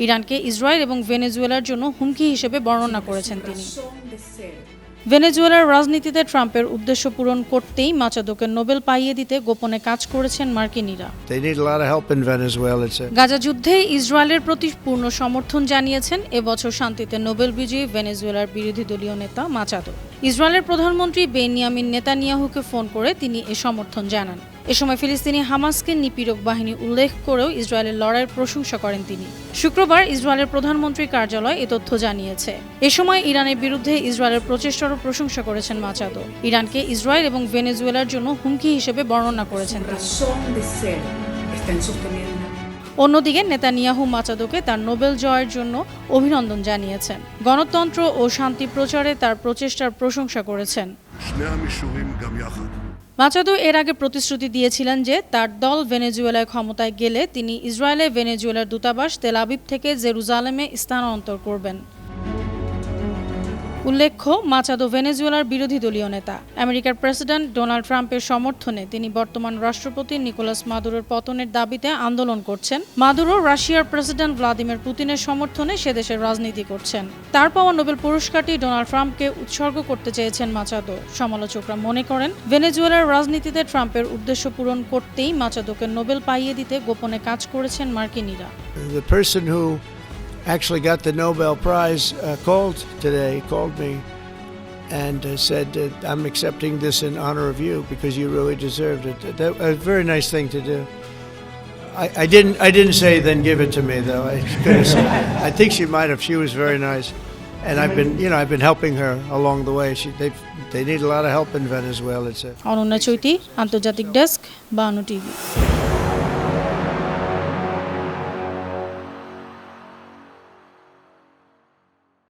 ইরানকে ইসরায়েল এবং ভেনেজুয়েলার জন্য হুমকি হিসেবে বর্ণনা করেছেন তিনি। ভেনেজুয়েলার রাজনীতিতে ট্রাম্পের উদ্দেশ্য পূরণ করতেই মাচাদোকে নোবেল পাইয়ে দিতে গোপনে কাজ করেছেন মার্কিনীরা। গাজা যুদ্ধে ইসরায়েলের প্রতি পূর্ণ সমর্থন জানিয়েছেন এবছর শান্তিতে নোবেল বিজয়ী ভেনেজুয়েলার বিরোধী দলীয় নেতা মাচাদো। ইসরায়েলের প্রধানমন্ত্রী বেনিয়ামিন নেতানিয়াহুকে ফোন করে তিনি এ সমর্থন জানান। এ সময় ফিলিস্তিনি হামাসকে নিপীড়ক বাহিনী উল্লেখ করেও ইসরায়েলের লড়াইয়ের প্রশংসা করেন তিনি। শুক্রবার ইসরায়েলের প্রধানমন্ত্রীর কার্যালয় এ তথ্য জানিয়েছে। এ সময় ইরানের বিরুদ্ধে ইসরায়েলের প্রচেষ্টারও প্রশংসা করেছেন মাচাদো। ইরানকে ইসরায়েল এবং ভেনেজুয়েলার জন্য হুমকি হিসেবে বর্ণনা করেছেন তিনি। অন্যদিকে নেতানিয়াহু মাচাদোকে তার নোবেল জয়ের জন্য অভিনন্দন জানিয়েছেন। গণতন্ত্র ও শান্তি প্রচারে তার প্রচেষ্টার প্রশংসা করেছেন। মাচাদো এর আগে প্রতিশ্রুতি দিয়েছিলেন যে তার দল ভেনেজুয়েলায় ক্ষমতায় গেলে তিনি ইসরায়েলে ভেনেজুয়েলার দূতাবাস তেল আবিব থেকে জেরুজালেমে স্থানান্তর করবেন। উল্লেখ্য, মাচাদো ভেনেজুয়েলার বিরোধী দলীয় নেতা। আমেরিকার প্রেসিডেন্ট ডোনাল্ড ট্রাম্পের সমর্থনে তিনি বর্তমান রাষ্ট্রপতি নিকোলাস মাদুরোর পতনের দাবিতে আন্দোলন করছেন। মাদুরো রাশিয়ার প্রেসিডেন্ট ভ্লাদিমির পুতিনের সমর্থনে সে দেশের রাজনীতি করছেন। তার পাওয়া নোবেল পুরস্কারটি ডোনাল্ড ট্রাম্পকে উৎসর্গ করতে চেয়েছেন মাচাদো। সমালোচকরা মনে করেন, ভেনেজুয়েলার রাজনীতিতে ট্রাম্পের উদ্দেশ্য পূরণ করতেই মাচাদোকে নোবেল পাইয়ে দিতে গোপনে কাজ করেছেন মার্কিনীরা। Actually got the Nobel Prize called me and said I'm accepting this in honor of you because you really deserved it. That a very nice thing to do. I didn't say then give it to me though. I think she might have. She was very nice, and I've been helping her along the way. They need a lot of help in Venezuela. Ananya চৈতি, আন্তর্জাতিক desk, Banu TV.